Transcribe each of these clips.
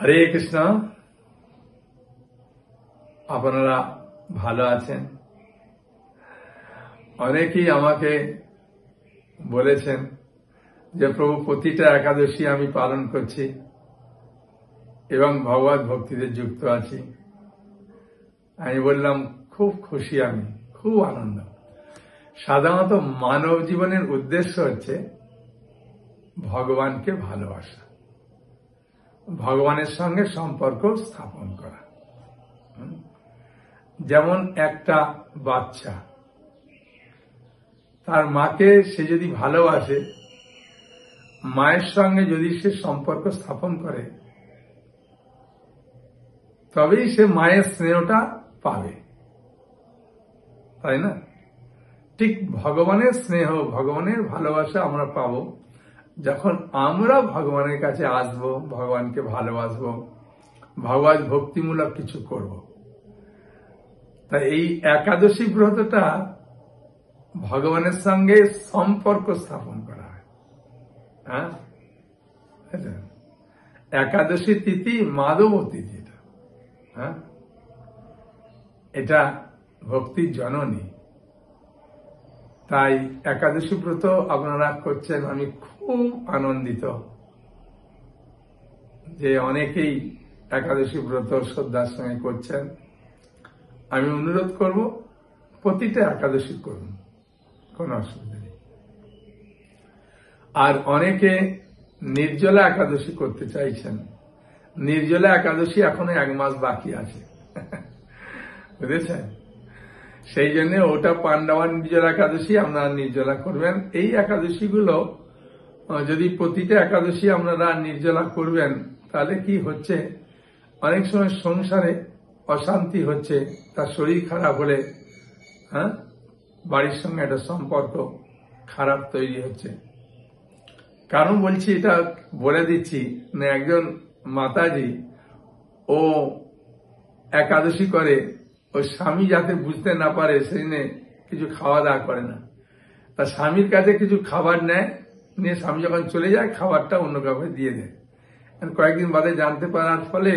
হরে কৃষ্ণ। আপনারা ভালো আছেন? অনেকেই আমাকে বলেছেন যে প্রভু প্রতিটা একাদশী আমি পালন করছি এবং ভগবত ভক্তিতে যুক্ত আছি। আমি বললাম খুব খুশি, আমি খুব আনন্দ। সাধারণত মানব জীবনের উদ্দেশ্য হচ্ছে ভগবানকে ভালোবাসা, ভগবানের সঙ্গে সম্পর্ক স্থাপন করা। যেমন একটা বাচ্চা তার মাকে সে যদি ভালোবাসে, মায়ের সঙ্গে যদি সে সম্পর্ক স্থাপন করে, তবেই সে মায়ের স্নেহটা পাবে, তাই না? ঠিক ভগবানের স্নেহ, ভগবানের ভালোবাসা আমরা পাবো যখন আমরা ভগবানের কাছে আসবো, ভগবানকে ভালোবাসবো, ভগবত ভক্তিমূলক কিছু করব। তাই এই একাদশী ব্রতটা ভগবানের সঙ্গে সম্পর্ক স্থাপন করা হয়। হ্যাঁ, একাদশী তিথি মাধব তিথি, হ্যাঁ, এটা ভক্তির জননী। তাই একাদশী ব্রত আপনারা করছেন, আমি খুব আনন্দিত যে অনেকেই একাদশী ব্রত শ্রদ্ধার সঙ্গে করছেন। আমি অনুরোধ করব প্রতিটা একাদশী করুন, কোনো অসুবিধা নেই। আর অনেকে নির্জলা একাদশী করতে চাইছেন। নির্জলা একাদশী এখনো 1 মাস বাকি আছে, বুঝেছেন? সেই জন্য ওটা পাণ্ডবা নির্জলা একাদশী আপনারা নির্জলা করবেন। এই একাদশীগুলো যদি প্রতিটা একাদশী আপনারা নির্জলা করবেন, তাহলে কি হচ্ছে, অনেক সময় সংসারে অশান্তি হচ্ছে, তার শরীর খারাপ হলে, হ্যাঁ, বাড়ির সঙ্গে একটা সম্পর্ক খারাপ তৈরি হচ্ছে। কারণ বলছি, এটা বলে দিচ্ছি না, একজন মাতাজি ও একাদশী করে, ওর স্বামী যাতে বুঝতে না পারে সেই নিয়ে কিছু খাওয়া দাওয়া করে না। তার স্বামীর কাছে কিছু খাবার নেয়, নিয়ে স্বামী যখন চলে যায় খাবারটা অন্য কাউকে দিয়ে দেয়। কয়েকদিন বাদে জানতে পারার ফলে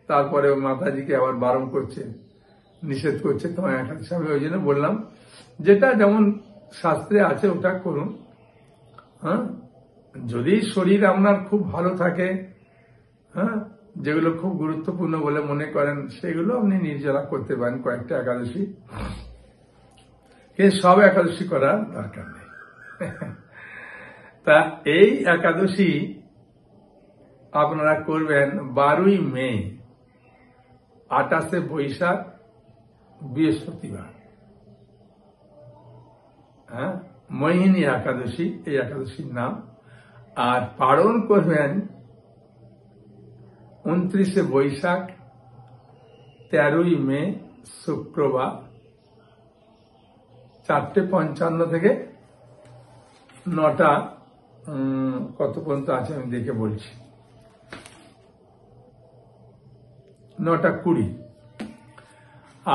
তারপরে মাতাজিকে আবার বারণ করছে, নিষেধ করছে তোমার একাদশী। আমি ওই জন্য বললাম যেটা যেমন শাস্ত্রে আছে ওটা করুন। হ্যাঁ, যদি শরীর আপনার খুব ভালো থাকে, হ্যাঁ, যেগুলো খুব গুরুত্বপূর্ণ বলে মনে করেন, সেগুলো আপনি নির্জলা করতে পারেন কয়েকটা একাদশী, কিন্তু সব একাদশী করার দরকার নেই। তা এই একাদশী আপনারা করবেন 12ই মে, 28শে বৈশাখ, বৃহস্পতিবার। হ্যাঁ, মোহিনী একাদশী এই একাদশীর নাম। আর পালন করবেন 29শে বৈশাখ, 13ই মে, শুক্রবার, 4:55 থেকে 9টা কত পর্যন্ত আছে আমি দেখে বলছি, 9:20।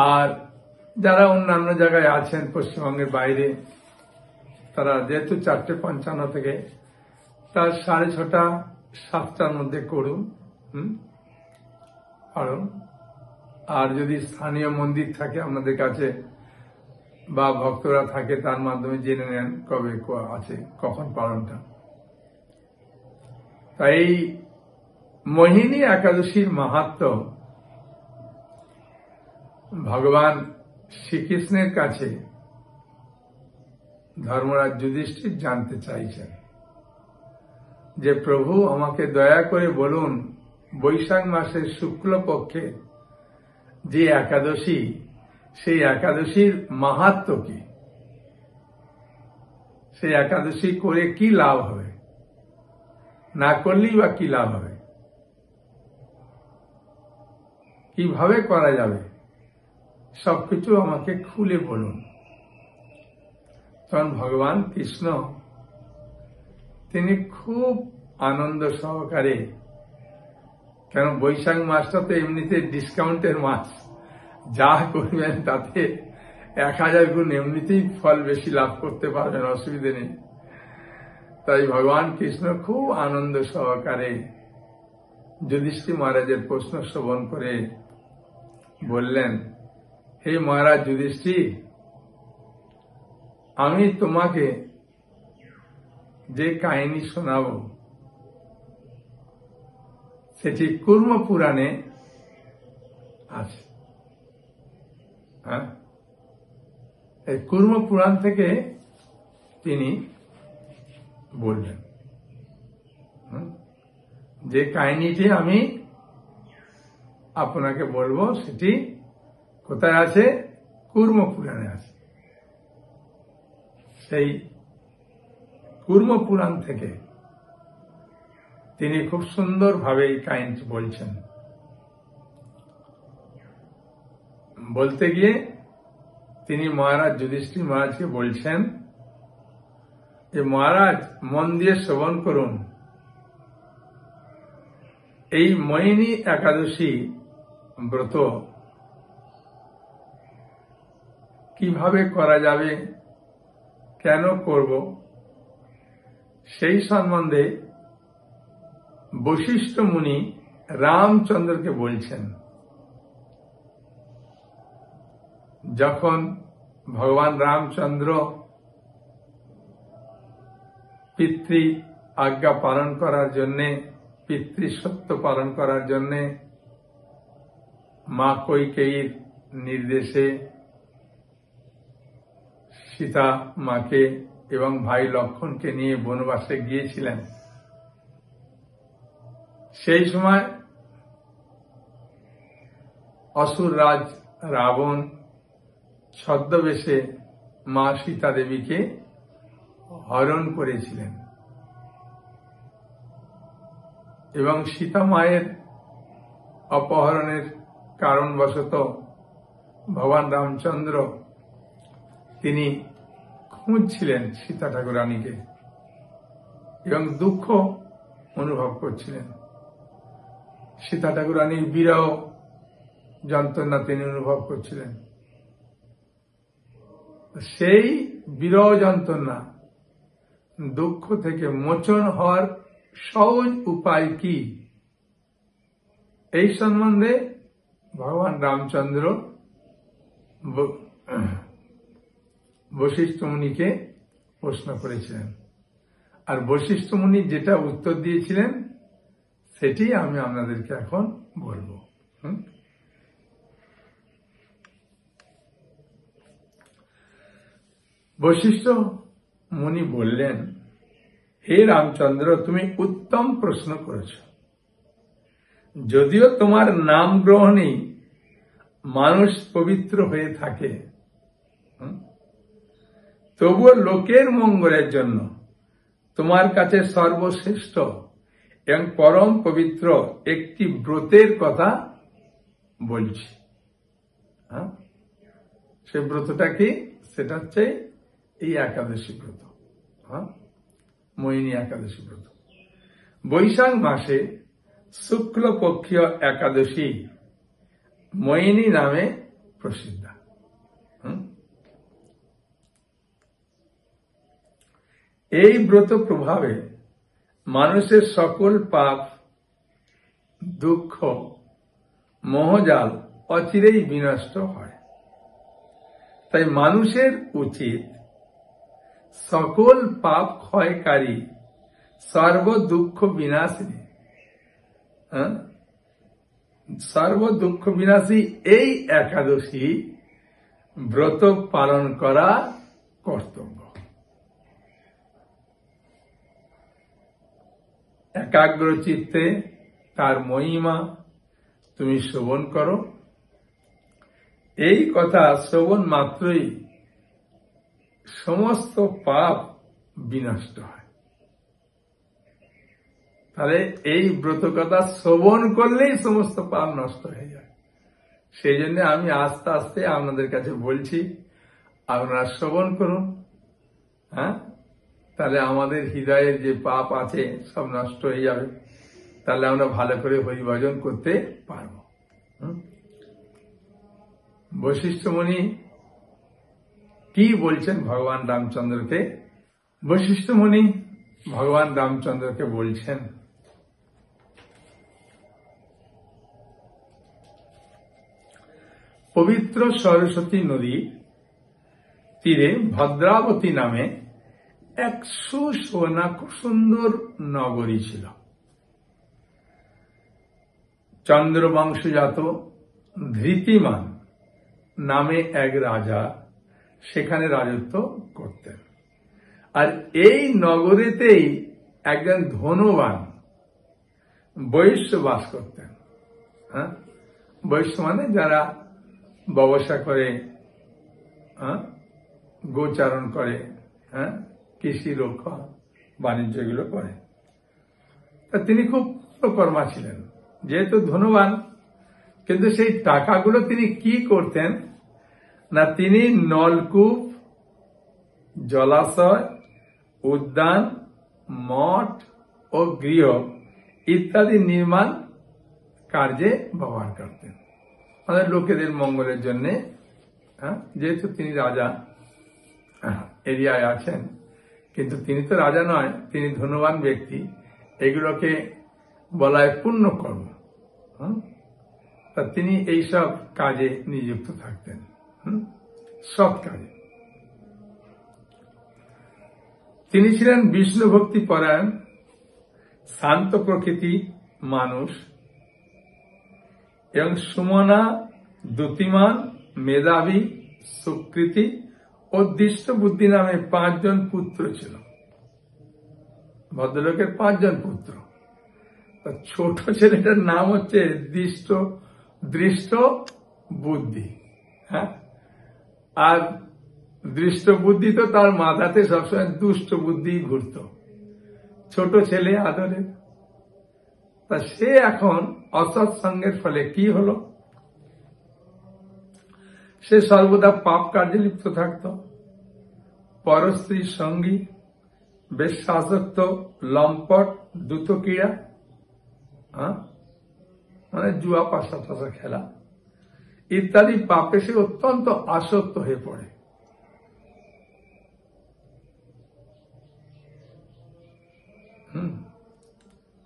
আর যারা অন্যান্য জায়গায় আছেন পশ্চিমবঙ্গের বাইরে, তারা যেহেতু 4:55 থেকে তার 6:30 7টার মধ্যে করুন। পালন। আর যদি স্থানীয় মন্দির থাকে আপনাদের কাছে বা ভক্তরা থাকে, তার মাধ্যমে জেনে নেন কবে আছে, কখন পালনটা। তাই মোহিনী একাদশীর মাহাত্ম্য ভগবান শ্রীকৃষ্ণের কাছে ধর্মরাজ যুধিষ্ঠির জানতে চাইছেন যে প্রভু আমাকে দয়া করে বলুন, বৈশাখ মাসের শুক্লপক্ষে যে একাদশী, সেই একাদশীর মাহাত্ম্য কি, সেই একাদশী করে কি লাভ হবে, না করলেই বা কি লাভ হবে, কিভাবে করা যাবে, সবকিছু আমাকে খুলে বলুন। তখন ভগবান কৃষ্ণ তিনি খুব আনন্দ সহকারে, কেন বৈশাখ মাসটা তো এমনিতে ডিসকাউন্টের মাস, যা করবেন তাতে 1000 গুণ এমনিতেই ফল বেশি লাভ করতে পারবেন, অসুবিধে নেই। তাই ভগবান কৃষ্ণ খুব আনন্দ সহকারে যুধিষ্ঠির মহারাজের প্রশ্ন শ্রবণ করে বললেন, হে মহারাজ যুধিষ্ঠির, আমি তোমাকে যে কাহিনী শোনাব সেটি কুর্ম পুরাণে আছে। এই কুর্ম পুরাণ থেকে তিনি বললেন যে কাহিনীটি আমি আপনাকে বলবো সেটি কোথায় আছে? কুর্ম পুরাণে আছে। সেই কুর্ম পুরাণ থেকে তিনি খুব সুন্দরভাবে এই কাহিনীটি বলছেন। বলতে গিয়ে তিনি মহারাজ যুধিষ্ঠির মহারাজকে বলছেন যে মহারাজ, মন দিয়ে শ্রবণ করুন। এই মোহিনী একাদশী ব্রত কিভাবে করা যাবে, কেন করব, সেই সম্বন্ধে বশিষ্ঠ মুনি রামচন্দ্রকে বলছেন। যখন ভগবান রামচন্দ্র পিতৃ আজ্ঞা পালন করার জন্যে, পিতৃসত্য পালন করার জন্যে মা কৈকেয়ীর নির্দেশে সীতা মাকে এবং ভাই লক্ষণকে নিয়ে বনবাসে গিয়েছিলেন, সেই সময় অসুর রাজ রাবণ ছদ্মবেশে মা সীতা দেবীকে হরণ করেছিলেন এবং সীতা মায়ের অপহরণের কারণবশত ভগবান রামচন্দ্র তিনি খুঁজছিলেন সীতা ঠাকুরানীকে এবং দুঃখ অনুভব করছিলেন। সীতা ঠাকুরানীর বিরহ যন্ত্রণা তিনি অনুভব করছিলেন। সেই বিরহ যন্ত্রণা, দুঃখ থেকে মোচন হওয়ার সহজ উপায় কি, এই সম্বন্ধে ভগবান রামচন্দ্র বশিষ্ঠ মুনিকে প্রশ্ন করেছিলেন। আর বশিষ্ঠ মুনি যেটা উত্তর দিয়েছিলেন সেটি আমি আপনাদেরকে এখন বলবো। বশিষ্ঠ মুনি বললেন, হে রামচন্দ্র, তুমি উত্তম প্রশ্ন করেছ। যদিও তোমার নাম গ্রহণেই মানুষ পবিত্র হয়ে থাকে, তবুও লোকের মঙ্গলের জন্য তোমার কাছে সর্বশ্রেষ্ঠ এবং পরম পবিত্র একটি ব্রতের কথা বলছি। সে ব্রতটা কি? সেটা হচ্ছে এই একাদশী ব্রত, মোহিনী একাদশী ব্রত। বৈশাখ মাসে শুক্লপক্ষীয় একাদশী মোহিনী নামে প্রসিদ্ধ। এই ব্রত প্রভাবে মানুষের সকল পাপ, দুঃখ, মোহজাল অচিরেই বিনষ্ট হয়। তাই মানুষের উচিত সকল পাপ ক্ষয়কারী, সর্ব দুঃখ বিনাশী এই একাদশী ব্রত পালন করা কর্তব্য। একাগ্র চিত্তে তার মহিমা তুমি শ্রবণ করো। এই কথা শ্রবণ মাত্রই সমস্ত পাপ বিনষ্ট হয়। তাহলে এই ব্রত কথা শ্রবণ করলেই সমস্ত পাপ নষ্ট হয়ে যায়। সেই জন্য আমি আস্তে আস্তে আপনাদের কাছে বলছি, আপনারা শ্রবণ করুন। তাহলে আমাদের হৃদয়ের যে পাপ আছে সব নষ্ট হয়ে যাবে। তাহলে আমরা ভালো করে হরিভজন করতে পারব। বশিষ্ঠ মুনি কি বলছেন ভগবান রামচন্দ্রকে? বশিষ্ঠ মুনি ভগবান রামচন্দ্রকে বলছেন, পবিত্র সরস্বতী নদীর তীরে ভদ্রাবতী নামে এক সুসোনা সুন্দর নগরী ছিল। চন্দ্রবংশজাত ধৃতিমান নামে এক রাজা সেখানে রাজত্ব করতেন। আর এই নগরীতেই একজন ধনবান বৈশ্য বাস করতেন। বৈশ্য মানে যারা ব্যবসা করে, গোচারণ করে, কৃষি রক্ষা বাণিজ্য এগুলো করে। তা তিনি খুব কর্মা ছিলেন, যেহেতু ধনবান। কিন্তু সেই টাকাগুলো তিনি কি করতেন না, তিনি নলকূপ, জলাশয়, উদ্যান, মঠ ও গৃহ ইত্যাদি নির্মাণ কার্যে ব্যবহার করতেন, আমাদের লোকেদের মঙ্গলের জন্য। যেহেতু তিনি রাজা এরিয়ায় আছেন, কিন্তু তিনি তো রাজা নয়, তিনি ধনবান ব্যক্তি। এগুলোকে বলা হয় পুণ্যকর্ম। তা তিনি এইসব কাজে নিযুক্ত থাকতেন, সৎ কাজে। তিনি ছিলেন বিষ্ণু ভক্তি পরায়ণ, শান্ত প্রকৃতি মানুষ এবং সুমনা, দ্যুতিমান, মেধাবী, সুকৃতি ও দৃষ্ট বুদ্ধি নামে 5 জন পুত্র ছিল। ভদ্রলোকের 5 জন পুত্র। ছোট ছেলেটার নাম হচ্ছে দৃষ্ট বুদ্ধি। আর দৃষ্ট বুদ্ধি তো তার মাথাতে সবসময় দুষ্ট বুদ্ধি ঘুরত, ছোট ছেলে আদরের। তা সে এখন অসৎ সঙ্গের ফলে কি হলো, সে সর্বদা পাপ কার্যে লিপ্ত থাকত। পরস্ত্রীর সঙ্গী, বেশ্যাসক্ত, লম্পট, দ্রুত ক্রীড়া, মানে জুয়া, পাশা টাশা খেলা ইত্যাদি পাপে সে অত্যন্ত আসক্ত হয়ে পড়ে।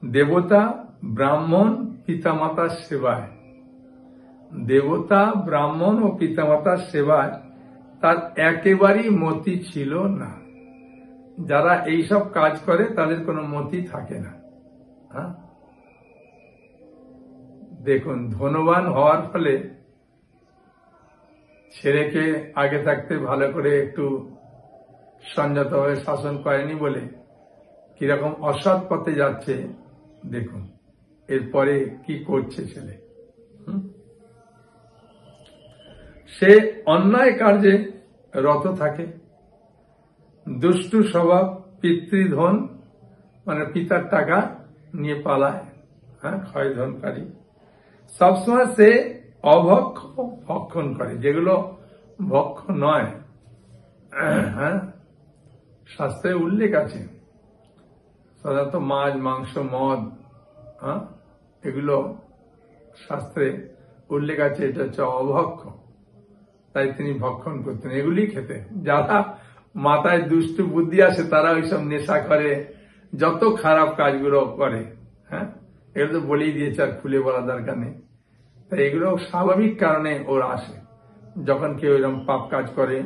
দেবতা, ব্রাহ্মণ, পিতামাতার সেবায়, দেবতা, ব্রাহ্মণ ও পিতামাতার সেবায় তার একেবারেই মতি ছিল না। যারা এইসব কাজ করে তাদের কোনো মতি থাকে না। দেখুন, ধনবান হওয়ার ফলে ছেলেকে আগে থাকতে ভালো করে একটু সংযতভাবে শাসন করেনি বলে কিরকম অসৎ পথে যাচ্ছে দেখুন। এরপরে কি করছে ছেলে, সে অন্যায় কার্যে রত থাকে, দুষ্টু স্বভাব, পিতৃধন মানে পিতার টাকা নিয়ে পালায়, ক্ষয়ধনকারী। সবসময় সে অভক্ষ ভক্ষণ করে, যেগুলো ভক্ষ নয়। শাস্ত্রে উল্লেখ আছে, সাধারণত মাছ, মাংস, মদ, এগুলো শাস্ত্রে উল্লেখ আছে, এটা হচ্ছে অভক্ষ। তাই তিনি ভক্ষণ করতেন, এগুলি খেতেন। যারা মাথায় দুষ্ট বুদ্ধি আসে তারা ওইসব নেশা করে, যত খারাপ কাজগুলো করে। এগুলো তো বলেই দিয়েছে, আর খুলে বলা দরকার নেই। তাই এগুলো স্বাভাবিক কারণে ওর আসে। যখন কেউ এরকম পাপ কাজ করে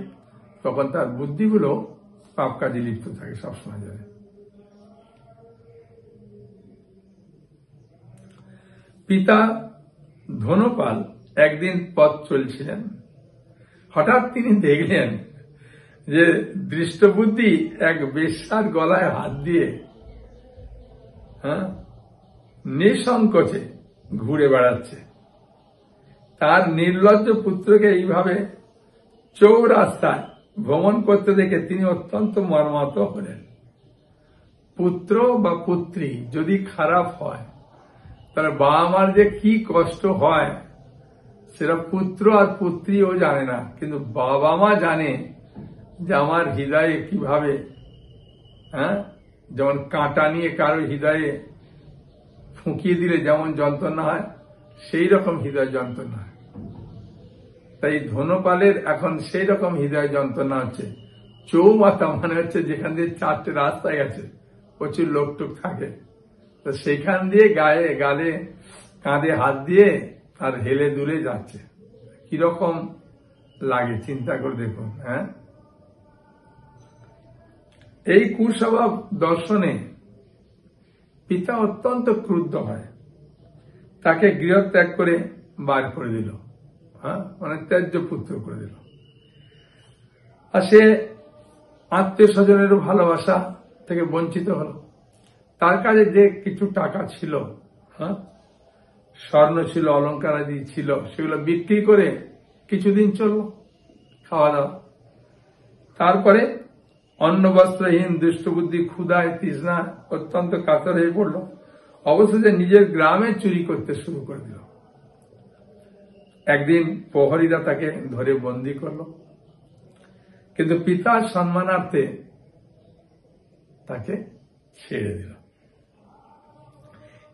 তখন তার বুদ্ধিগুলো পাপ কাজে লিপ্ত থাকে সবসময় ধরে। পিতা ধনপাল একদিন পথ চলছিলেন, হঠাৎ তিনি দেখলেন যে দৃষ্টবুদ্ধি এক বেশ্যার গলায় হাত দিয়ে নিঃসংকোচে ঘুরে বেড়াচ্ছে। তার নির্লজ্জ পুত্রকে এইভাবে চৌরাস্তায় ভ্রমণ করতে দেখে তিনি অত্যন্ত মর্মাহত হলেন। পুত্র বা পুত্রী যদি খারাপ হয় তাহলে বাবা মার যে কি কষ্ট হয় সেটা পুত্র আর পুত্রীও জানে না, কিন্তু বাবা মা জানে যে আমার হৃদয়ে কিভাবে, যেমন কাঁটা নিয়ে কারো হৃদয়ে ফুঁকিয়ে দিলে যেমন যন্ত্রণা হয়, সেই রকম হৃদয় যন্ত্রণা হয়। তাই ধনপালের এখন সেই রকম হৃদয় যন্ত্রণা হচ্ছে। চৌমাথা মানে হচ্ছে যেখান দিয়ে 4টে রাস্তা গেছে, প্রচুর লোকটুক থাকে, তো সেইখান দিয়ে গালে কাঁধে হাত দিয়ে আর হেলে দুলে যাচ্ছে। কিরকম লাগে চিন্তা করে দেখুন। হ্যাঁ, এই কুস্বভাব দর্শনে পিতা অত্যন্ত ক্রুদ্ধ হয়, তাকে গৃহত্যাগ করে বার করে দিল। হ্যাঁ, মানে ত্যায্য পুত্র করে দিল। আর সে আত্মীয় স্বজনেরও ভালোবাসা থেকে বঞ্চিত হল। তার কাছে যে কিছু টাকা ছিল, হ্যাঁ, স্বর্ণ ছিল, অলঙ্কার আদি ছিল, সেগুলো বিক্রি করে কিছুদিন চলল খাওয়া দাওয়া। তারপরে অন্ন বস্ত্রহীন দুষ্টবুদ্ধি ক্ষুধায় তৃষ্ণা অত্যন্ত কাতর হয়ে পড়ল। অবশেষে নিজের গ্রামে চুরি করতে শুরু করে দিল। একদিন প্রহরীরা তাকে ধরে বন্দী করল, কিন্তু পিতার সম্মানার্থে তাকে ছেড়ে দিল।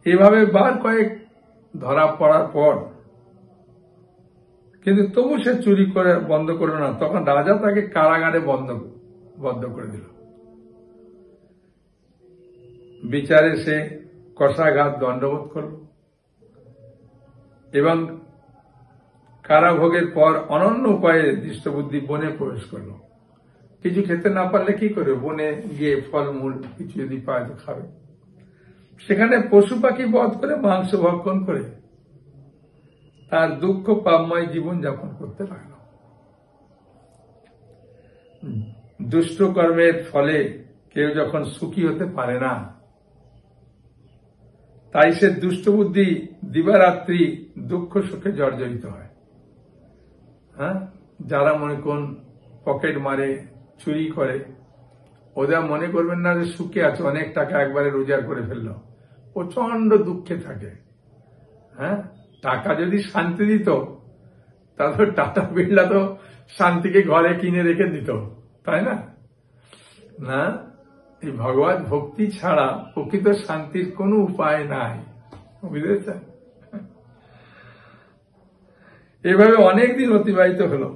এভাবে বার কয়েক ধরা পড়ার পর কিন্তু তবু সে চুরি করে বন্ধ করল না। তখন রাজা তাকে কারাগারে বদ্ধ করে দিল। বিচারে সে কষাঘাত দণ্ডবোধ করল এবং কারাভোগের পর অনন্য উপায়ে দৃষ্টবুদ্ধি বনে প্রবেশ করল। কিছু খেতে না পারলে কি করে, বনে গিয়ে ফলমূল কিছু যদি পায় তো খাবে। সেখানে পশু পাখি বধ করে মাংস ভক্ষণ করে তার দুঃখ পাপময় জীবন যাপন করতে লাগল। দুষ্ট কর্মের ফলে কেউ যখন সুখী হতে পারে না, তাই সে দুষ্টবুদ্ধি দিবারাত্রি দুঃখ সুখে জর্জরিত হয়। হ্যাঁ, যারা মনে কোন পকেট মারে, চুরি করে, ওদের মনে করবেন না যে সুখে আছে, অনেক টাকা একবারে রোজগার করে ফেললো, প্রচন্ড দুঃখে থাকে। হ্যাঁ, টাকা যদি শান্তি দিত তাহলে টাটা বিড়লা তো শান্তিকে ঘরে কিনে রেখে দিত, তাই না? না, এই ভগবত ভক্তি ছাড়া প্রকৃত শান্তির কোনো উপায় নাই, বুঝেছেন? এভাবে অনেকদিন অতিবাহিত হলো,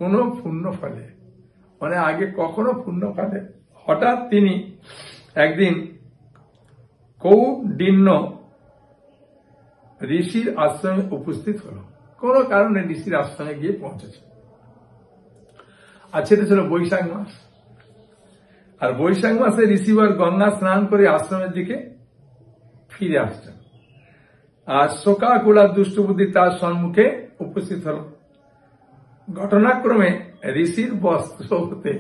কোনো পুণ্য ফলে, মানে আগে কখনো পুণ্য ফলে। হঠাৎ তিনি একদিন কৌডিন্য ঋষির আশ্রমে উপস্থিত হল। কোন কারণে ঋষির আশ্রমে গিয়ে পৌঁছেছে। আর সেটা ছিল বৈশাখ মাস। আর বৈশাখ মাসে ঋষিবার গঙ্গা স্নান করে আশ্রমের দিকে ফিরে আসছেন। আর শোকাকুলা দুষ্টবুদ্ধি তার সম্মুখে উপস্থিত হল। ঘটনাক্রমে ঋষির বস্ত্র হতে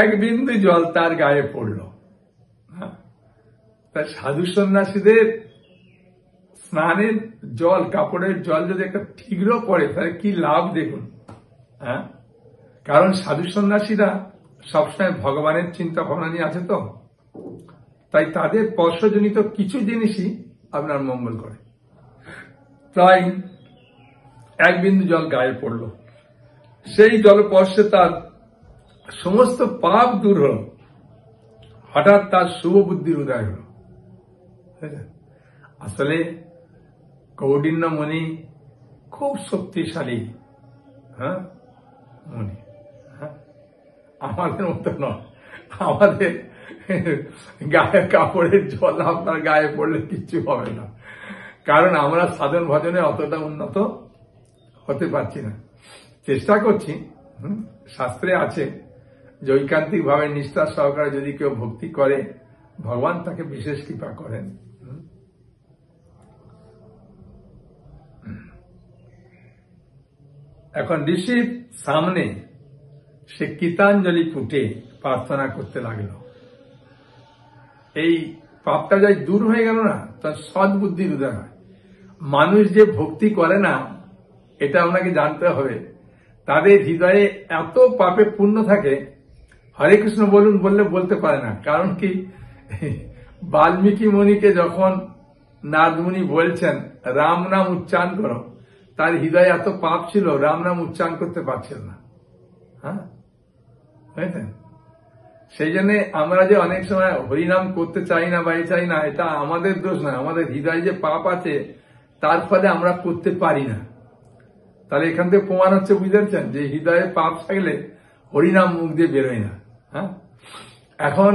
এক বিন্দু জল তার গায়ে পড়ল। তার সাধু সন্ন্যাসীদের স্নানের জল, কাপড়ের জল যদি একটা ঠিকরো পড়ে তাহলে কি লাভ দেখুন। হ্যাঁ, কারণ সাধু সন্ন্যাসীরা সবসময় ভগবানের চিন্তা ভাবনা নিয়ে আছে, তো তাই তাদের স্পর্শজনিত কিছু জিনিসই আপনার মঙ্গল করে। তাই এক বিন্দু জল গায়ে পড়ল। সেই জলস্পর্শে তার সমস্ত পাপ দূর হল। হঠাৎ তার শুভ বুদ্ধির উদয় হল। আসলে কৌডিন্য মুনি খুব শক্তিশালী, হ্যাঁ, মুনি। হ্যাঁ, আমাদের মতো নয়। আমাদের গায়ে কাপড়ের জল আপনার গায়ে পড়লে কিচ্ছু হবে না, কারণ আমরা সাধন ভজনে অতটা উন্নত হতে পারছি না। চেষ্টা করছি। শাস্ত্রে আছে যে ঐকান্তিক ভাবে নিষ্ঠা সহকারে যদি কেউ ভক্তি করে, ভগবান তাকে বিশেষ কৃপা করেন। এখন ঋষির সামনে সে গীতাঞ্জলি পুঁটে প্রার্থনা করতে লাগলো। এই পাপটা যাই দূর হয়ে গেল না, তার সদ্বুদ্ধির উদয় হয়। মানুষ যে ভক্তি করে না, এটা আপনাকে জানতে হবে, তাদের হৃদয়ে এত পাপে পূর্ণ থাকে, হরে কৃষ্ণ বলুন বললে বলতে পারে না। কারণ কি, বাল্মীকি মুনিকে যখন নারদ মুনি বলছেন রাম নাম উচ্চারণ করো, তার হৃদয়ে এত পাপ ছিল, রাম নাম উচ্চারণ করতে পারছিল না। হ্যাঁ, বুঝলেন? সেই জন্য আমরা যে অনেক সময় হরিনাম করতে চাই না বা চাই না, এটা আমাদের দোষ না, আমাদের হৃদয়ে যে পাপ আছে তার ফলে আমরা করতে পারি না। তাহলে এখান থেকে প্রমাণ হচ্ছে, বুঝতে যে হৃদয়ে পাপ থাকলে হরিনাম মুখ দিয়ে বেরোয় না। হ্যাঁ, এখন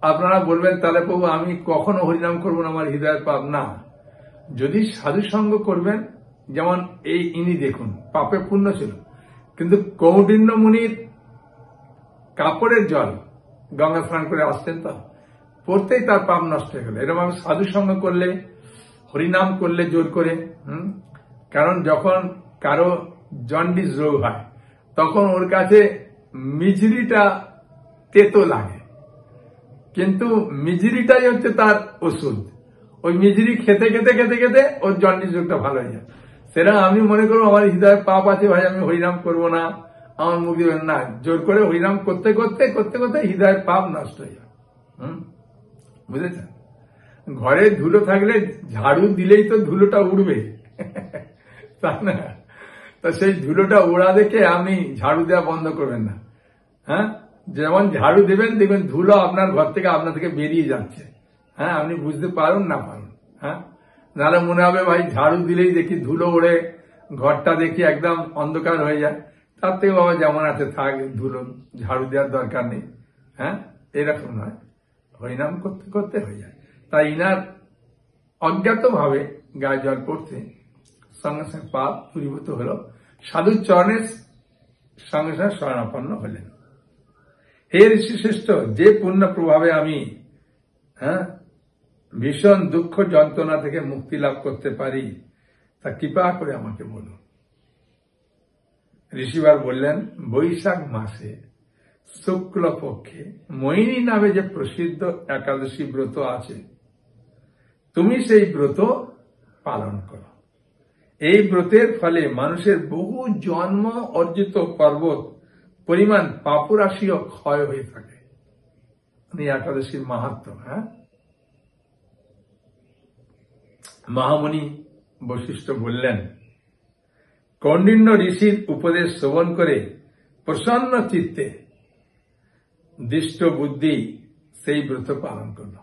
আপনারা বলবেন তাহলে প্রভু আমি কখনো হরিনাম করবো না, আমার হৃদয়ের পাপ না। যদি সাধু সঙ্গ করবেন, যেমন এই ইনি দেখুন, পাপে পূর্ণ ছিল, কিন্তু কৌণ্ডিন্য মুনির কাপড়ের জল গঙ্গা স্নান করে আসতেন, তো পড়তেই তার পাপ নষ্ট হয়ে গেল। এরকম আমি সাধু সঙ্গ করলে, হরিনাম করলে জোর করে, কারণ যখন কারো জন্ডিস রোগ হয় তখন ওর কাছে মিজরিটা তেতো লাগে, কিন্তু মিজরিটাই হচ্ছে তার ওষুধ। ওই মিজরি খেতে খেতে খেতে খেতে ওর জন্ডিস রোগটা ভালো হয়ে যায়। সেটা আমি মনে করবো আমার হৃদয়ের পাপ আছে, ভাই আমি হরিনাম করবো না, আমার মুখ দিবেন না, জোর করে হরিনাম করতে করতে করতে করতে হৃদয়ের পাপ নষ্ট হয়ে যায়। বুঝেছেন? ঘরে ধুলো থাকলে ঝাড়ু দিলেই তো ধুলোটা উড়বে, তাই না? তো সেই ধুলোটা ওড়া দেখে আপনি ঝাড়ু দেওয়া বন্ধ করবেন না। হ্যাঁ, যেমন ঝাড়ু দেবেন দেখবেন ধুলো আপনার ঘর থেকে আপনার থেকে বেরিয়ে যাচ্ছে। হ্যাঁ, আপনি বুঝতে পারুন না পারুন। হ্যাঁ, নাহলে মনে হবে ভাই ঝাড়ু দিলেই দেখি ধুলো ওড়ে, ঘরটা দেখি একদম অন্ধকার হয়ে যায়, তার থেকে বাবা যেমন আছে থাক, ধুলো ঝাড়ু দেওয়ার দরকার নেই। হ্যাঁ, এরকম নয়, হরিনাম করতে করতে হয়ে যায়। তাই ইনার অজ্ঞাত ভাবে গায়ে জল পড়তে সঙ্গে সঙ্গে পাপ দূরীভূত হল, সাধুর চরণের সঙ্গে সঙ্গে শরণাপন্ন হলেন। হে ঋষিশ্রেষ্ঠ, যে পূর্ণ প্রভাবে আমি ভীষণ দুঃখ যন্ত্রণা থেকে মুক্তি লাভ করতে পারি তা কৃপা করে আমাকে বলুন। ঋষিবার বললেন, বৈশাখ মাসে শুক্ল পক্ষে মোহিনী নামে যে প্রসিদ্ধ একাদশী ব্রত আছে, তুমি সেই ব্রত পালন করো। এই ব্রতের ফলে মানুষের বহু জন্ম অর্জিত পর্বত পরিমাণ পাপরাশিও ক্ষয় হয়ে থাকে। একাদশীর মাহাত্ম্য। হ্যাঁ, মহামুনি বশিষ্ঠ বললেন, কৌণ্ডিন্য ঋষির উপদেশ শ্রবণ করে প্রসন্ন চিত্তে দৃষ্ট বুদ্ধি সেই ব্রত পালন করল।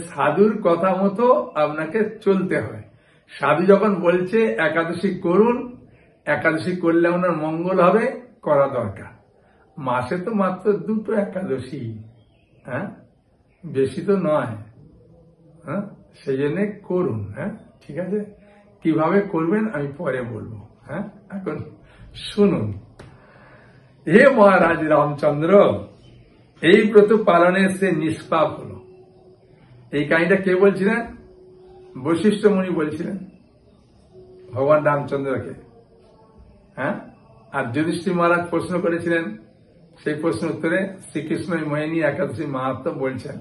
সাধুর কথা মতো আপনাকে চলতে হয়। সাধু যখন বলছে একাদশী করুন, একাদশী করলে আপনার মঙ্গল হবে, করা দরকার। মাসে তো মাত্র 2টো একাদশী, হ্যাঁ, বেশি তো নয়। হ্যাঁ, সেই জন্য করুন। হ্যাঁ, ঠিক আছে, কিভাবে করবেন আমি পরে বলবো। হ্যাঁ, এখন শুনুন। হে মহারাজ রামচন্দ্র, এই ব্রত পালনে সে নিষ্পাপ হলো। এই কাহিনীটা কে বলছিলেন? বশিষ্ঠ মুনি বলছিলেন ভগবান রামচন্দ্রকে। হ্যাঁ, আর যুধিষ্ঠির মহারাজ প্রশ্ন করেছিলেন, সেই প্রশ্ন উত্তরে শ্রীকৃষ্ণ মোহিনী একাদশী মাহাত্ম্য বলছেন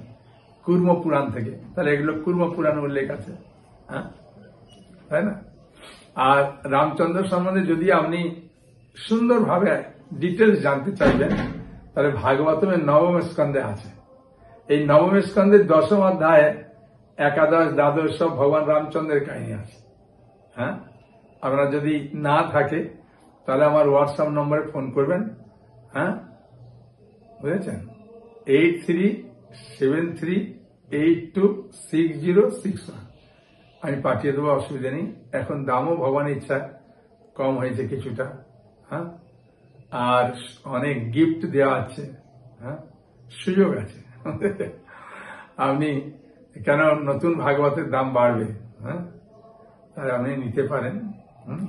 কুর্ম পুরাণ থেকে। তাহলে এগুলো কুর্ম পুরাণ উল্লেখ আছে। হ্যাঁ, তাই না? আর রামচন্দ্র সম্বন্ধে যদি আপনি সুন্দরভাবে ডিটেলস জানতে চাইবেন, তাহলে ভাগবতমের 9ম স্কন্ধে আছে। এই 9ম স্কন্ধের 10ম অধ্যায়ে একাদশ, দ্বাদশ সব ভগবান রামচন্দ্রের কাহিনী আছে। হ্যাঁ, আপনারা যদি না থাকে তাহলে আমার হোয়াটসঅ্যাপ নম্বরে ফোন করবেন। হ্যাঁ, বুঝেছেন? 8373826061 আমি পাঠিয়ে দেবো, অসুবিধা নেই। এখন দামও ভগবানের ইচ্ছা কম হয়েছে কিছুটা। হ্যাঁ, আর অনেক গিফট দেওয়া আছে। হ্যাঁ, সুযোগ আছে। আপনি কেন, নতুন ভাগবতের দাম বাড়বে। হ্যাঁ, তাহলে আপনি নিতে পারেন।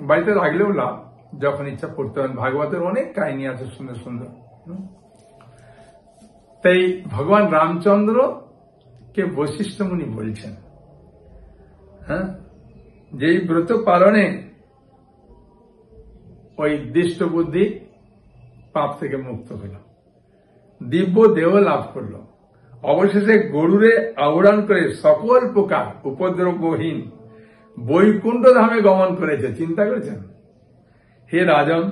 বাড়িতে রাখলেও লাভ, যখন ইচ্ছা পড়তে পারেন। ভাগবতের অনেক কাহিনী আছে সুন্দর সুন্দর। তাই ভগবান রামচন্দ্র কে বশিষ্ঠ মুনি বলছেন, হ্যাঁ, যেই ব্রত পালনে ওই দৃষ্ট বুদ্ধি পাপ থেকে মুক্ত হল, দিব্য দেহ লাভ করল, অবশেষে গরুরে আবরণ করে সকল প্রকার উপদ্রবহীন বৈকুণ্ঠ ধামে গমন করেছে। চিন্তা করেছেন? হে রাজন,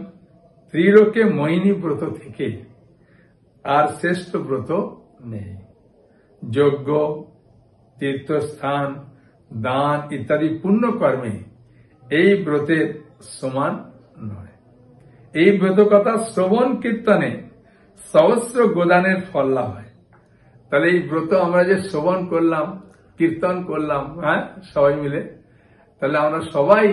ত্রিলোকে মোহিনী ব্রত থেকে আর শ্রেষ্ঠ ব্রত নেই। যজ্ঞ, তীর্থস্থান, দান ইত্যাদি পুণ্য কর্মে এই ব্রতের সমান নয়। এই ব্রত কথা শ্রবণ কীর্তনে সহস্র গোদানের ফল লাভ হয়। তাহলে এই ব্রত আমরা যে শ্রবণ করলাম, কীর্তন করলাম, হ্যাঁ, সবাই মিলে, তাহলে আমরা সবাই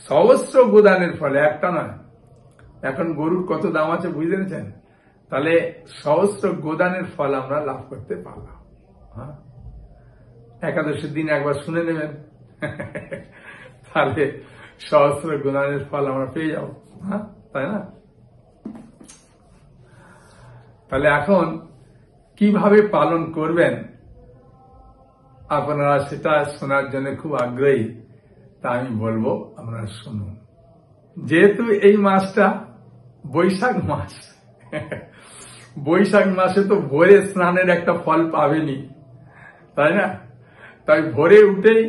সহস্র গোদানের ফলে, একটা নয়। এখন গরুর কত দাম আছে বুঝতে পেরেছেন? তাহলে সহস্র গোদানের ফল আমরা লাভ করতে পারলাম। হ্যাঁ, একাদশীর দিন একবার শুনে নেবেন। তাহলে সহস্র গুণানের ফল আমরা পেয়ে যাবো, হ্যাঁ, তাই না? তাহলে এখন কিভাবে পালন করবেন আপনারা সেটা শোনার জন্য খুব আগ্রহী, তা আমি বলবো আপনারা শুনুন। যেহেতু এই মাসটা বৈশাখ মাস, বৈশাখ মাসে তো ভোরে স্নানের একটা ফল পাবেনি, তাই না? তাই ভোরে উঠেই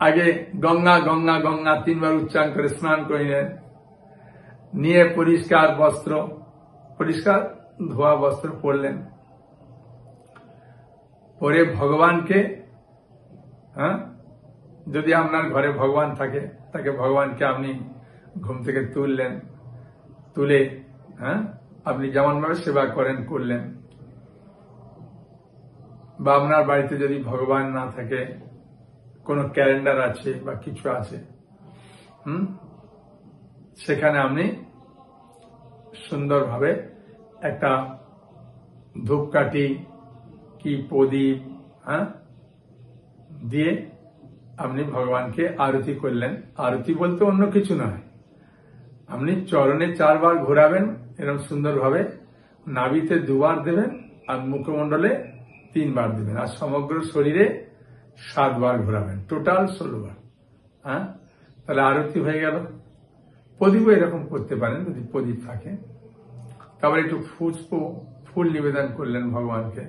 আগে গঙ্গা গঙ্গা গঙ্গা 3 বার উচ্চারণ করে স্নান করে নেন, নিয়ে পরিষ্কার বস্ত্র, পরিষ্কার ধোয়া বস্ত্র পরলেন, পরে ভগবানকে, হ্যাঁ, যদি আপনার ঘরে ভগবান থাকে তাকে ভগবানকে আপনি ঘুম থেকে তুললেন, তুলে, হ্যাঁ, আপনি যেমন ভাবে সেবা করেন করলেন। বা আপনার বাড়িতে যদি ভগবান না থাকে, কোনো ক্যালেন্ডার আছে বা কিছু আছে, সেখানে আপনি সুন্দরভাবে একটা ধূপকাঠি কি প্রদীপ, হ্যাঁ, দিয়ে আপনি ভগবানকে আরতি করলেন। আরতি বলতে অন্য কিছু নয়, আপনি চরণে 4 বার ঘোরাবেন এরকম সুন্দরভাবে, নাভিতে 2 বার দেবেন, আর মুখমণ্ডলে 3 বার দেবেন, আর সমগ্র শরীরে 7 বার ঘোরাবেন, টোটাল 16 বার। হ্যাঁ, তাহলে আরতি হয়ে গেল। প্রদীপও এরকম করতে পারেন যদি প্রদীপ থাকে। তারপরে একটু ফুল নিবেদন করলেন ভগবানকে।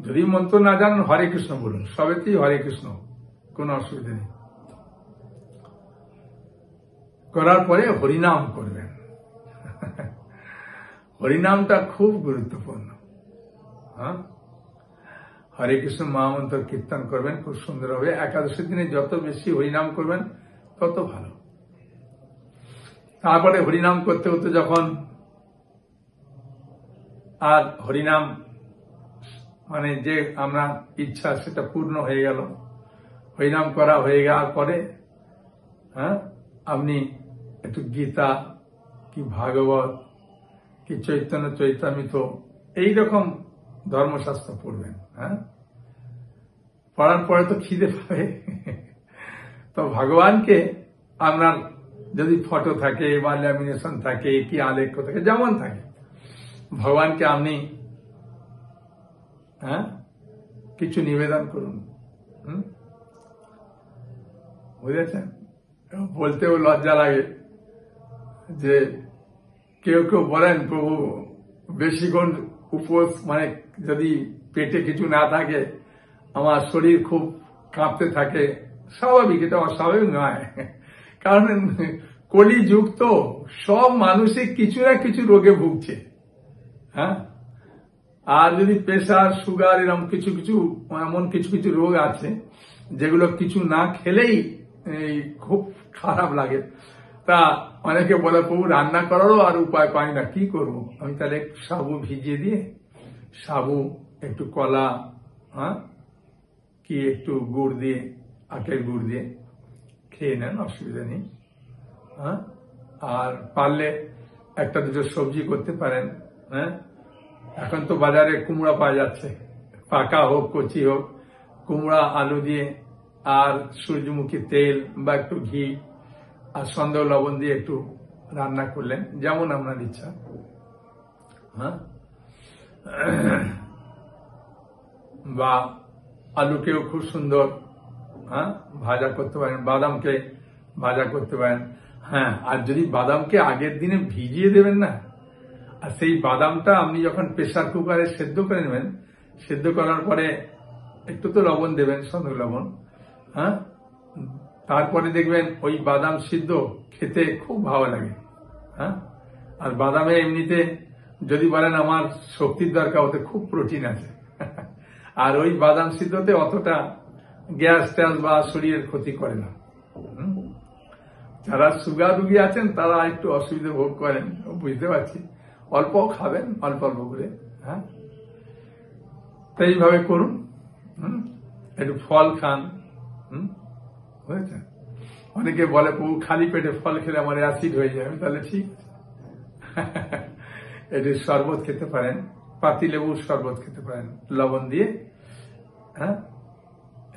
যদি মন্ত্র না জানেন হরে কৃষ্ণ বলুন, সবেতেই হরে কৃষ্ণ, কোনো অসুবিধা নেই। করার পরে হরিনাম করবেন। হরিনামটা খুব গুরুত্বপূর্ণ। হ্যাঁ, হরে কৃষ্ণ মহামন্ত্র কীর্তন করবেন খুব সুন্দর হবে। একাদশীর দিনে যত বেশি হরিনাম করবেন তত ভালো। তারপরে হরিনাম করতে করতে যখন আর হরিনাম মানে যে আমরা ইচ্ছা সেটা পূর্ণ হয়ে গেল, হরিনাম করা হয়ে যাওয়ার পরে, হ্যাঁ, আপনি একটু গীতা কি ভাগবত কি চৈতন্য চৈতামৃত এইরকম ধর্মশাস্ত্র পড়বেন। হ্যাঁ, পড়ার পরে তো খিদে পাবে, তো ভগবানকে আপনার যদি ফটো থাকে বা ল্যামিনেশন থাকে কি আলেখ্য থাকে, যেমন থাকে, ভগবানকে আপনি, হ্যাঁ, কিছু নিবেদন করুন। বুঝেছেন? বলতেও লজ্জা লাগে যে কেউ কেউ বলেন প্রভু বেশিক্ষণ উপোস, মানে যদি পেটে কিছু না থাকে আমার শরীর খুব কাঁপতে থাকে। স্বাভাবিক, এটা অস্বাভাবিক নয়, কারণ কলিযুগ তো, সব মানুষই কিছু না কিছু রোগে ভুগছে। হ্যাঁ, আর যদি প্রেসার সুগার এরকম কিছু কিছু এমন কিছু কিছু রোগ আছে যেগুলো কিছু না খেলেই খুব খারাপ লাগে। তা অনেকে বলে প্রভু রান্না করারও আর উপায় পাই না, কি করব? আমি তাহলে একটু সাবু ভিজিয়ে দিয়ে, সাবু একটু কলা, হ্যাঁ, কি একটু গুড় দিয়ে, আখের গুড় দিয়ে খেয়ে নেন, অসুবিধা নেই। হ্যাঁ, আর পারলে একটা দুটো সবজি করতে পারেন। হ্যাঁ, এখন তো বাজারে কুমড়া পাওয়া যাচ্ছে, পাকা হোক কচি হোক, কুমড়া আলু দিয়ে আর সূর্যমুখী তেল বা একটু ঘি আর সন্দেহ লবণ দিয়ে একটু রান্না করলেন, যেমন আপনার ইচ্ছা। হ্যাঁ, বা আলুকেও খুব সুন্দর, হ্যাঁ, ভাজা করতে পারেন, বাদামকে ভাজা করতে পারেন। হ্যাঁ, আর যদি বাদামকে আগের দিনে ভিজিয়ে দেবেন না, আর সেই বাদামটা আপনি যখন প্রেসার কুকারে সেদ্ধ করে নেবেন, সেদ্ধ করার পরে একটু তো লবণ দেবেন, সন্দেহ লবণ। হ্যাঁ, তারপরে দেখবেন ওই বাদাম সিদ্ধ খেতে খুব ভালো লাগে। হ্যাঁ, আর বাদামে এমনিতে যদি বলেন আমার শক্তির দরকার, ওতে খুব প্রোটিন আছে। আর ওই বাদাম সিদ্ধতে অতটা গ্যাস ট্যাস বা শরীরের ক্ষতি করে না। যারা সুগার রুগী আছেন তারা একটু অসুবিধা ভোগ করেন, বুঝতে পারছি, অল্প খাবেন, অল্প অল্প করে। হ্যাঁ, তো এইভাবে করুন। একটু ফল খান। বুঝেছেন? অনেকে বলে প্রভু খালি পেটে ফল খেলে আমার অ্যাসিড হয়ে যাবে, তাহলে ঠিক আছে, একটু শরবত খেতে পারেন, পাতি লেবুর শরবত খেতে পারেন লবণ দিয়ে। হ্যাঁ,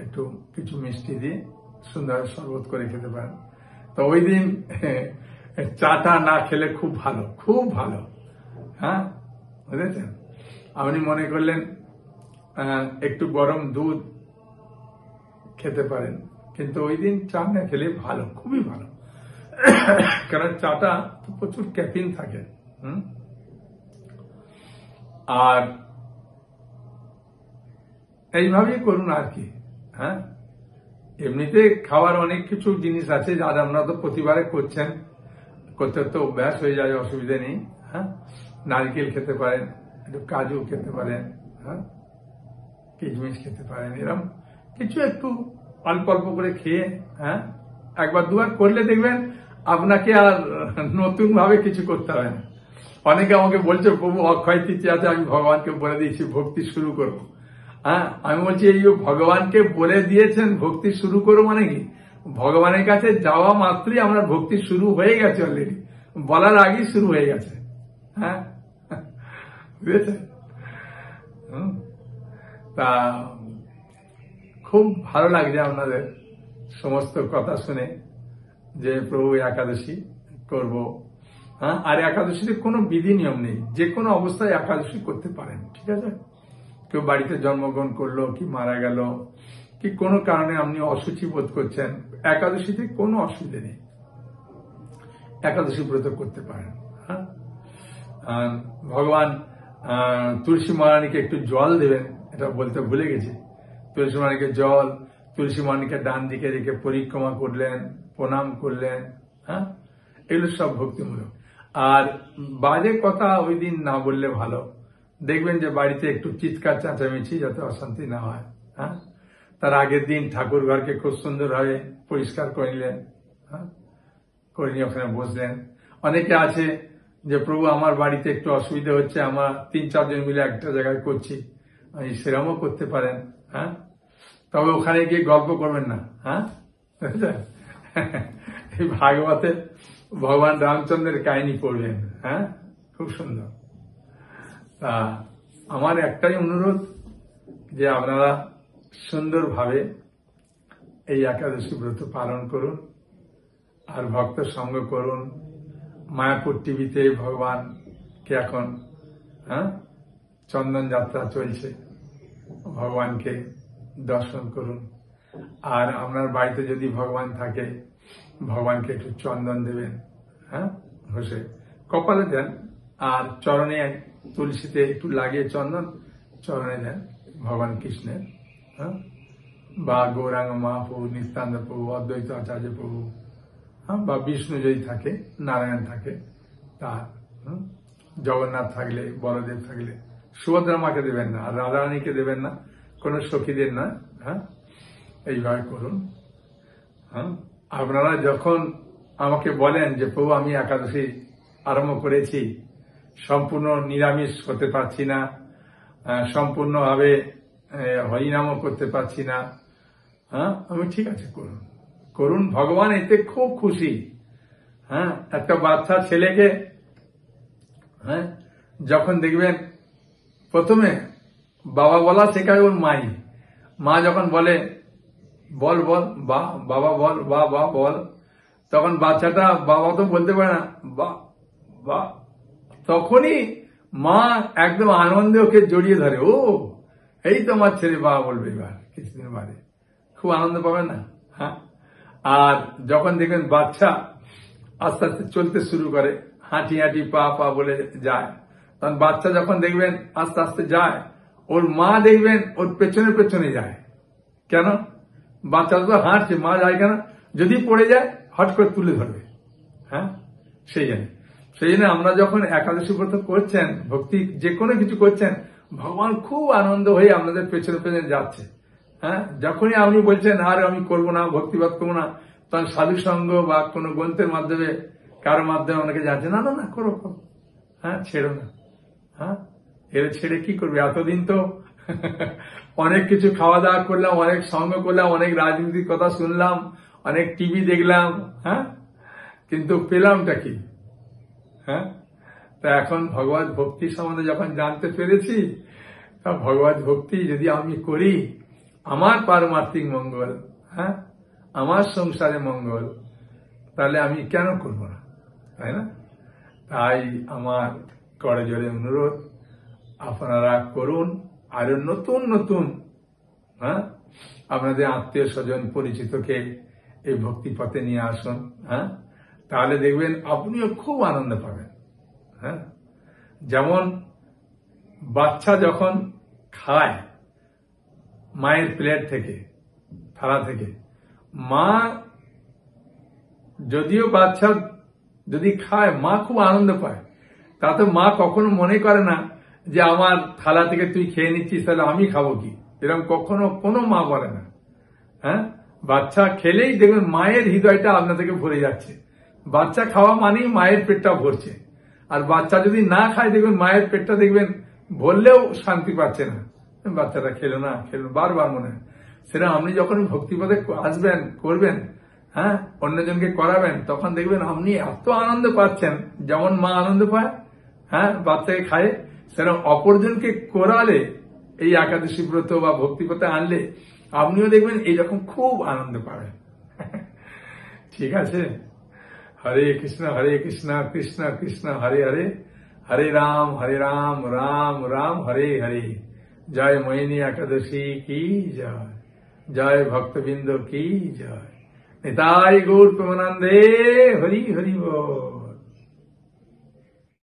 একটু কিছু মিষ্টি দিয়ে সুন্দর শরবত করে খেতে পারেন। তো ওই দিন চাটা না খেলে খুব ভালো, খুব ভালো। হ্যাঁ, বুঝেছেন? আপনি মনে করলেন একটু গরম দুধ খেতে পারেন, কিন্তু ওই দিন চা না খেলে ভালো, খুবই ভালো। কারণ চাটা প্রচুর ক্যাফিন থাকে। আর এইভাবেই করুন আর কি। হ্যাঁ, এমনিতে খাওয়ার অনেক কিছু জিনিস আছে যা আপনারা তো প্রতিবারে করছেন, করতে তো অভ্যাস হয়ে যায়, অসুবিধা নেই। হ্যাঁ, নারকেল খেতে পারেন, একটু কাজু খেতে পারেন, হ্যাঁ, কিশমিশ খেতে পারেন, এরকম কিছু একটু অল্প অল্প করে খেয়ে, হ্যাঁ, একবার দুবার করলে দেখবেন আপনাকে আর নতুন ভাবে কিছু করতে হবে না। অনেকে আমাকে বলছে, প্রভু অক্ষয় তৃতীয়া আছে, আমি ভগবানকে বলে দিয়েছি ভক্তি শুরু করবো। হ্যাঁ, আমি বলছি এই ভগবানকে বলে দিয়েছেন ভক্তি শুরু করো মানে কি, ভগবানের কাছে যাওয়া মাত্রই আমার ভক্তি শুরু হয়ে গেছে, অলরেডি বলার আগেই শুরু হয়ে গেছে। হ্যাঁ, বুঝেছেন? তা খুব ভালো লাগছে আপনাদের সমস্ত কথা শুনে যে প্রভু একাদশী করব। হ্যাঁ, আর একাদশীতে কোনো বিধি নিয়ম নেই, যে কোনো অবস্থায় একাদশী করতে পারেন, ঠিক আছে? কেউ বাড়িতে জন্মগ্রহণ করলো, কি মারা গেল, কি কোনো কারণে আপনি অসুচি বোধ করছেন, একাদশীতে কোনো অসুবিধা নেই, একাদশী ব্রত করতে পারেন। হ্যাঁ, ভগবান তুলসী মহারানীকে একটু জল দেবেন, এটা বলতে ভুলে গেছি। তুলসী মহারানীকে জল, তুলসী মহারানীকে ডান দিকে রেখে পরিক্রমা করলেন, প্রণাম করলেন। হ্যাঁ, এগুলো সব ভক্তিমূলক। আর বাজে কথা ওই দিন না বললে ভালো, দেখবেন যে বাড়িতে একটু চিৎকার চেঁচামেচি যাতে অশান্তি না হয়। হ্যাঁ, তার আগের দিন ঠাকুর ঘরকে খুব সুন্দরভাবে পরিষ্কার করে নিলেন। হ্যাঁ, করে নিয়ে ওখানে বসলেন। অনেকে আছে যে প্রভু আমার বাড়িতে একটু অসুবিধা হচ্ছে, আমার 3-4 জন মিলে একটা জায়গায় করছি, সেরকমও করতে পারেন। হ্যাঁ, তবে ওখানে গিয়ে গল্প করবেন না। হ্যাঁ, এই ভাগবতে ভগবান রামচন্দ্রের কাহিনী পড়বেন। হ্যাঁ, খুব সুন্দর। তা আমার একটাই অনুরোধ যে আপনারা সুন্দরভাবে এই একাদশী ব্রত পালন করুন, আর ভক্ত সঙ্গ করুন। মায়াপুর টিভিতে ভগবানকে এখন চন্দন যাত্রা চলছে, ভগবানকে দর্শন করুন। আর আপনার বাড়িতে যদি ভগবান থাকে, ভগবানকে একটু চন্দন দেবেন, হ্যাঁ, ঘষে কপালে দেন, আর চরণে তুলসীতে একটু লাগিয়ে চন্দন চরণে দেন ভগবান কৃষ্ণের। হ্যাঁ, বা গৌরাঙ্গ মহাপ্রভু, নিত্যানন্দ প্রভু, অদ্বৈত আচার্য প্রভু, হ্যাঁ, বা বিষ্ণু যদি থাকে, নারায়ণ থাকে তার, জগন্নাথ থাকলে, বলদেব থাকলে, সুভদ্রা মাকে দেবেন না, আর রাধারানীকে দেবেন না, কোন সখীদের না। হ্যাঁ, এইভাবে করুন। হ্যাঁ, আপনারা যখন আমাকে বলেন যে প্রভু আমি একাদশী আরম্ভ করেছি, সম্পূর্ণ নিরামিষ হতে পারছি না, সম্পূর্ণভাবে হরিনামও করতে পারছি না, হ্যাঁ, আমি ঠিক আছে করুন, করুন, ভগবান এতে খুব খুশি। হ্যাঁ, একটা বাচ্চা ছেলেকে, হ্যাঁ, যখন দেখবেন প্রথমে বাবা বলা শেখায় ওর মাই, মা যখন বলে বল বল বা বাবা বল, বা বা বল, তখন বাচ্চাটা বাবা তো বলতে পারে না, বা বা, তখনই মা একদম আনন্দে ওকে জড়িয়ে ধরে, ও এই তো আমার ছেলে বাবা বলবে এবার কিছুদিন বাদে, খুব আনন্দ পাবে না। হ্যাঁ, আর যখন দেখবেন বাচ্চা আস্তে আস্তে চলতে শুরু করে, হাঁটি হাঁটি পা পা বলে যায়, তখন বাচ্চা যখন দেখবেন আস্তে আস্তে যায়, ওর মা দেখবেন ওর পেছনে পেছনে যায়। কেন? বাচ্চা তো হাঁটছে, মা যায় কেন? যদি পড়ে যায় হট করে তুলে ধরবে। হ্যাঁ, সেই জন্য আমরা যখন একাদশী ব্রত করছেন, ভক্তি যে কোনো কিছু করছেন, ভগবান খুব আনন্দ হয়ে আপনাদের পেছনে পেছনে যাচ্ছে। হ্যাঁ, যখনই আপনি বলছেন আর আমি করবো না, ভক্তিবাদ করবো না, তখন সাধু সঙ্গ বা কোনো গ্রন্থের মাধ্যমে, কারোর মাধ্যমে অনেকে যাচ্ছে, না না না করো করো, হ্যাঁ, ছেড়ো না। হ্যাঁ, এর ছেড়ে কি করবে? এতদিন তো অনেক কিছু খাওয়া দাওয়া করলাম, অনেক সঙ্গ করলাম, অনেক রাজনীতির কথা শুনলাম, অনেক টিভি দেখলাম, হ্যাঁ, কিন্তু পেলামটা কি? হ্যাঁ, তা এখন ভগবত ভক্তি সম্বন্ধে যখন জানতে পেরেছি, ভগবত ভক্তি যদি আমি করি, আমার পারমার্থিক মঙ্গল, হ্যাঁ, আমার সংসারে মঙ্গল, তাহলে আমি কেন করব না, তাই না? তাই আমার করজোরে অনুরোধ, আপনারা করুন, আরো নতুন নতুন আপনাদের আত্মীয় স্বজন পরিচিতকে এই ভক্তি পথে নিয়ে আসুন। তাহলে দেখবেন আপনিও খুব আনন্দ পাবেন। যেমন বাচ্চা যখন খায় মায়ের প্লেট থেকে, থালা থেকে, মা যদিও বাচ্চা যদি খায়, মা খুব আনন্দ পায়। তাতে মা কখনো মনে করে না যে আমার থালা থেকে তুই খেয়ে নিচ্ছিস, তাহলে আমি খাবো কি, এরকম কখনো কোনো মা বলে না। বাচ্চা খেলেই দেখবেন মায়ের হৃদয়টা আপনা থেকে ভরে যাচ্ছে। বাচ্চা খাওয়া মানেই মায়ের পেটটা ভরছে। আর বাচ্চা যদি না খায়, দেখবেন মায়ের পেটটা দেখবেন ভরলেও শান্তি পাচ্ছে না, বাচ্চাটা খেলো না, বারবার মনে হয়। সেটা আপনি যখন ভক্তিপদে আসবেন, করবেন, অন্যজনকে করাবেন, তখন দেখবেন আপনি এত আনন্দ পাচ্ছেন, যেমন মা আনন্দ পায় বাচ্চাকে খায়, সেরকম অপরজনকে করালে, এই একাদশী ব্রত বা ভক্তিপথে আনলে আপনিও দেখবেন এইরকম খুব আনন্দ পাবেন। ঠিক আছে? হরে কৃষ্ণ কৃষ্ণ কৃষ্ণ হরে হরে, হরে রাম রাম রাম হরে হরে। জয় মোহিনী একাদশী কি জয়, জয় ভক্তবৃন্দ কি জয়। নিতাই গৌর প্রেমানন্দে, হরি হরি বল।